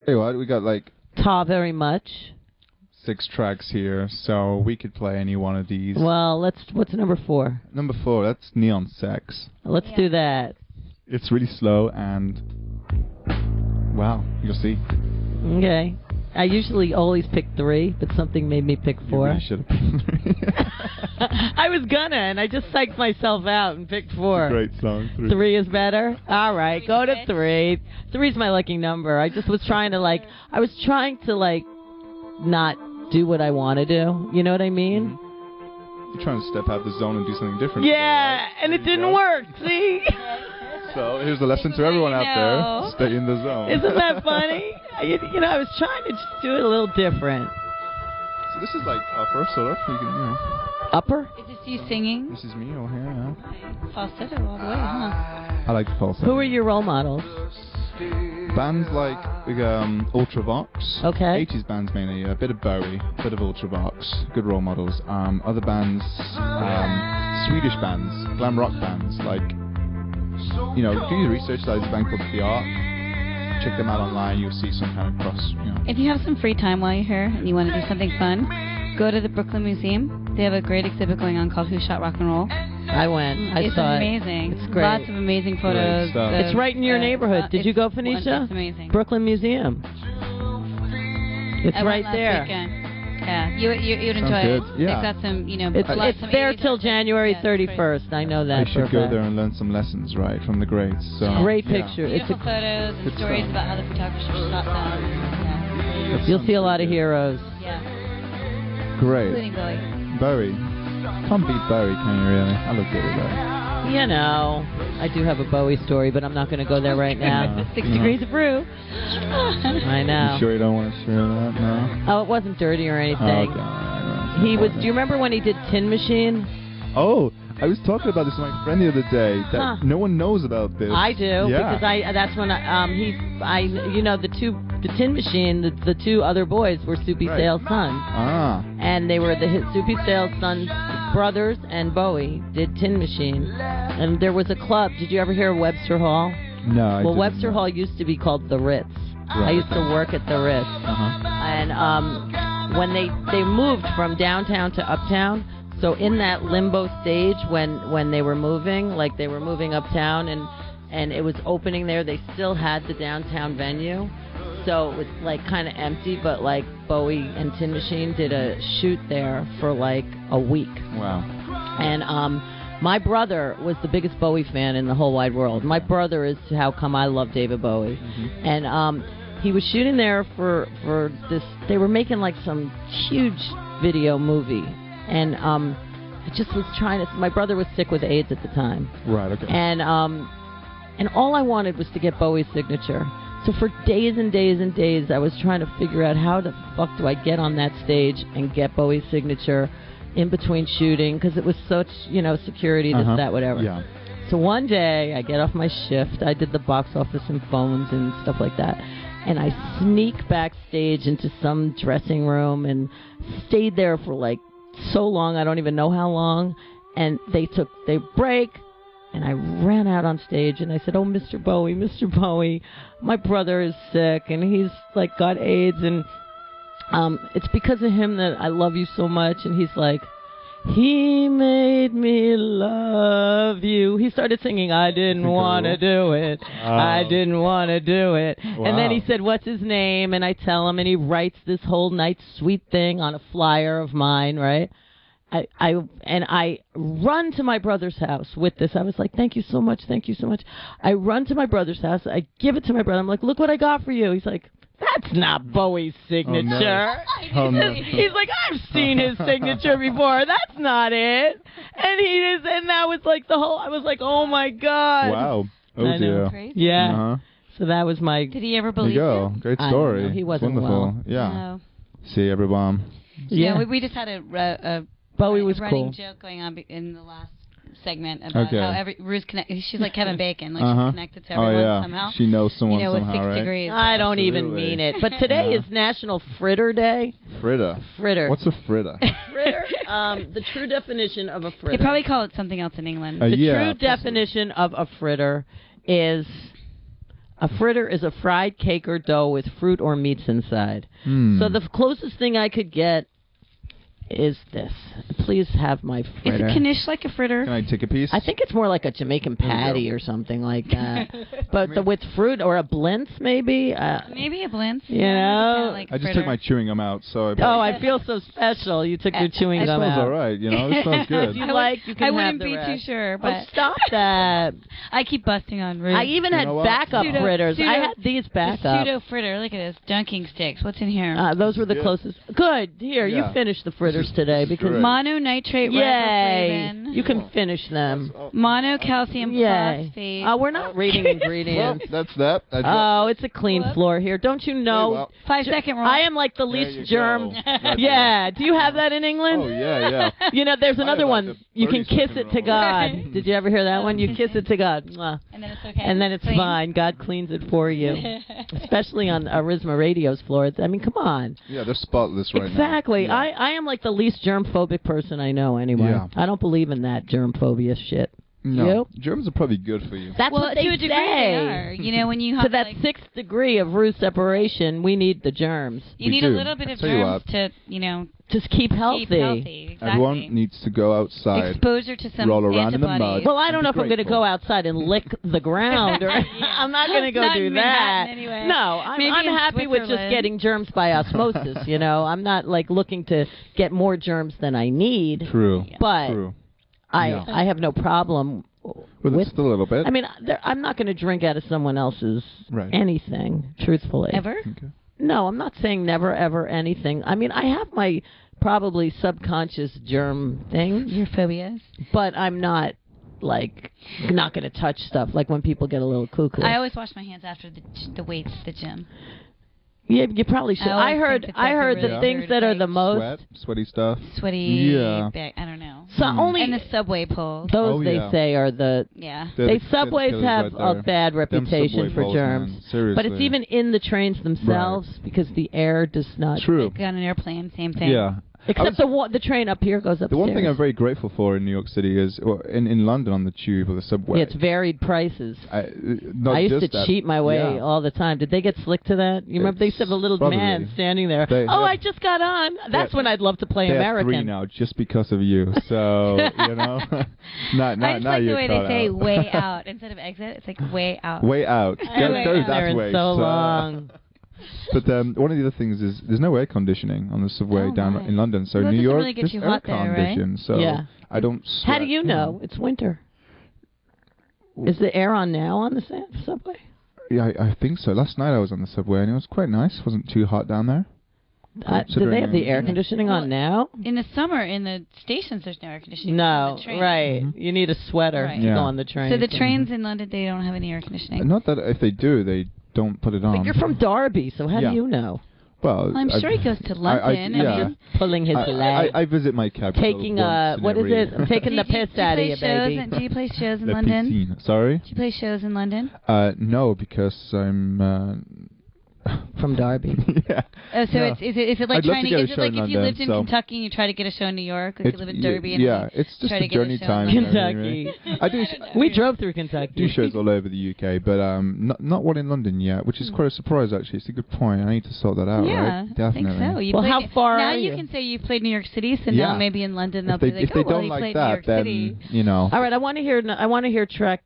Hey, what? We got like Ta very much. 6 tracks here, so we could play any one of these. Well, what's number 4? Number 4, that's Neon Sex. Let's do that. It's really slow and wow, you'll see. Okay. I usually always pick 3, but something made me pick 4. You really should have picked 3. I was gonna, and I just psyched myself out and picked 4. It's a great song. 3 is better? All right, go to 3. 3's my lucky number. I just was trying to, not do what I want to do. You know what I mean? You're trying to step out the zone and do something different. Yeah, and it didn't work, see? So here's the lesson to everyone out there. Stay in the zone. Isn't that funny? You know, I was trying to just do it a little different. So this is like upper, sort of. You can, Upper? Is this you singing? This is me over here, yeah. Falsetto all the way, huh? I like the falsetto. Who are your role models? Bands like Ultravox. Okay. 80s bands mainly. A bit of Bowie, a bit of Ultravox. Good role models. Other bands, Swedish bands, glam rock bands. Like, you know, do your research. There's a band called The Ark. Check them out online. You'll see some kind of cross. You know. If you have some free time while you're here and you want to do something fun, go to the Brooklyn Museum. They have a great exhibit going on called Who Shot Rock and Roll. I went. I saw it. It's amazing. It's great. Lots of amazing photos. It's right in your neighborhood. Did you go, Phoenicia? It's amazing. Brooklyn Museum. It's right there. Yeah, you'd enjoy it. Yeah. They've got some, it's there till January 31st. I know that. I should go there and learn some lessons, right, from the greats. So. Great picture. Beautiful photos and stories about how the photographers shot them. Yeah. You'll see a lot of heroes. Yeah. Great. Including Bowie. Can't beat Bowie, can you really? I look good at that. You know, I do have a Bowie story, but I'm not going to go there right now. 6 degrees of brew. I know. You sure you don't want to share that? No? Oh, it wasn't dirty or anything. Oh, he was. Do you remember when he did Tin Machine? Oh, I was talking about this with my friend the other day. That no one knows about this. I do because that's when the Tin Machine. The 2 other boys were Soupy Sale's sons. And they were the Soupy Sale's sons, brothers, and Bowie did Tin Machine. And there was a club. Did you ever hear of Webster Hall? No. Well, Webster Hall used to be called the Ritz. Right. I used to work at the Ritz. And when they moved from downtown to uptown. So in that limbo stage when they were moving, like they were moving uptown and it was opening there, they still had the downtown venue. So it was like kind of empty, but like Bowie and Tin Machine did a shoot there for like a week. Wow. And my brother was the biggest Bowie fan in the whole wide world. My brother is how come I love David Bowie. Mm-hmm. And he was shooting there for this. They were making like some huge video movie. And I just was trying to. My brother was sick with AIDS at the time. Right. Okay. And all I wanted was to get Bowie's signature. So for days and days and days, I was trying to figure out how the fuck do I get on that stage and get Bowie's signature in between shooting because it was such security, this, that, whatever. Yeah. So one day I get off my shift. I did the box office and phones and stuff like that. And I sneak backstage into some dressing room and stayed there for like so long, I don't even know how long, and they break, and I ran out on stage, and I said, "Oh, Mr. Bowie, my brother is sick, and he's like got AIDS, and it's because of him that I love you so much." And he's like, "He made me love you." He started singing, "I didn't want to do it. I didn't want to do it." Wow. And then he said, "What's his name?" And I tell him, and he writes this whole nice sweet thing on a flyer of mine, right? I run to my brother's house with this. I was like, "Thank you so much. Thank you so much." I run to my brother's house. I give it to my brother. I'm like, "Look what I got for you." He's like, "That's not Bowie's signature." Oh, no. He's like, "I've seen his signature before. That's not it." And that was like the whole. I was like, "Oh my god!" Wow. Oh dear. Crazy. Yeah. Uh-huh. So that was my. Did he ever believe There you you? go. Great story. He wasn't wonderful. well. Yeah. No. See everyone. Yeah. We just had a Bowie was running cool. joke going on in the last segment about how Rue's connected. She's like Kevin Bacon, like she's connected to everyone somehow. She knows someone with somehow, 6 right? degrees. I don't even mean it. But today is National Fritter Day. Fritter. What's a fritter? Fritter. The true definition of a fritter. They probably call it something else in England. The true definition of a fritter is A fritter is a fried cake or dough with fruit or meats inside. So the closest thing I could get is this. Please have my fritter. Is a knish like a fritter? Can I take a piece? I think it's more like a Jamaican patty or something like that. But with fruit or a blintz, maybe. Maybe a blintz. You know, like I just took my chewing gum out, so. I feel so special. You took your chewing gum out. It smells all right, you know. It smells good. If you like, you can I have wouldn't the be rest. too sure, but stop that. I keep busting on Ruth. I even had backup fritters. I had these backup. Pseudo fritter. Look at this. Dunking sticks. What's in here? Those were the closest. Good. Here, you finish the fritters today because mononitrate riboflavin. you can finish them. Monocalcium phosphate. We're not reading ingredients. Well, that's that. It's a clean floor here. Don't you know? 5-second rule. I am like the least germ. Yeah. Do you have that in England? Oh, yeah. You know, there's another like one. You can kiss it to God. Did you ever hear that one? You kiss it to God. Mwah. And then it's okay. And then it's fine. God cleans it for you. Especially on Arisma Radio's floor. I mean, come on. Yeah, they're spotless right now. Exactly. Yeah. I am like the least germ-phobic person I know anyway. Yeah. I don't believe in that germ-phobia shit. No. Germs are probably good for you. That's what they to a degree say. they are. You know, when you have to that 6th degree of root separation, we need the germs. You need a little bit of germs to, just keep healthy. Exactly. Everyone needs to go outside. Exposure to some roll around in the antibodies. mud. Well, I don't know if I'm going to go outside and lick the ground. Or I'm not going to go do that. Anyway. No, I'm happy with just getting germs by osmosis. I'm not like looking to get more germs than I need. True. But True. I have no problem with just a little bit. I mean, I'm not going to drink out of someone else's anything, truthfully. Ever? Okay. No, I'm not saying never, ever anything. I mean, I have my probably subconscious germ things. Your phobias. But I'm not, like, not going to touch stuff, like when people get a little cuckoo. I always wash my hands after the weights, the gym. Yeah, you probably should. I heard really the things that are the most sweaty stuff. Sweaty. Yeah. I don't know. So only and the subway pulls. Those they say are the. Yeah. Subways have a bad reputation for germs. Seriously. But it's even in the trains themselves because the air does not. True. Like on an airplane, same thing. Yeah. Except the train up here goes upstairs. The one thing I'm very grateful for in New York City is, in London on the tube or the subway. Yeah, it's varied prices. I used to cheat my way all the time. Did they get slick to that? You remember they used to have a little man standing there. I just got on. That's when I'd love to play American. They have 3 now just because of you. So, now I just like the way they say out. way out instead of exit. It's like way out. Way out. Go that way. So long. But one of the other things is there's no air conditioning on the subway down in London. So New York, really there's air condition. Right? So I don't sweat. How do you know? It's winter. Is the air on now on the subway? Yeah, I think so. Last night I was on the subway and it was quite nice. It wasn't too hot down there. Do they have the air conditioning on now? In the summer, in the stations, there's no air conditioning. No, right. You need a sweater to go on the train. So the trains in London, they don't have any air conditioning. Not that if they do, they don't put it on. But you're from Derby, so how do you know? Well, I'm sure he goes to London and he's pulling his leg. I visit my capital. Taking what is it? I'm taking the piss out of you, baby. Do you play shows in London? Sorry? Do you play shows in London? No, because I'm from Derby. Yeah. Oh, so is it like trying to get like if you lived in so Kentucky and you try to get a show in New York, like you live in Derby and it's just try a to get journey a show time. in Kentucky. We drove through Kentucky. Do shows all over the UK, but not one in London yet, which is quite a surprise actually. It's a good point. I need to sort that out. Yeah, right? Definitely. I think so. How far now are you? You can say you've played New York City, so now maybe in London they'll be like, if they don't like that, then City. you know. All right, I want to hear Trek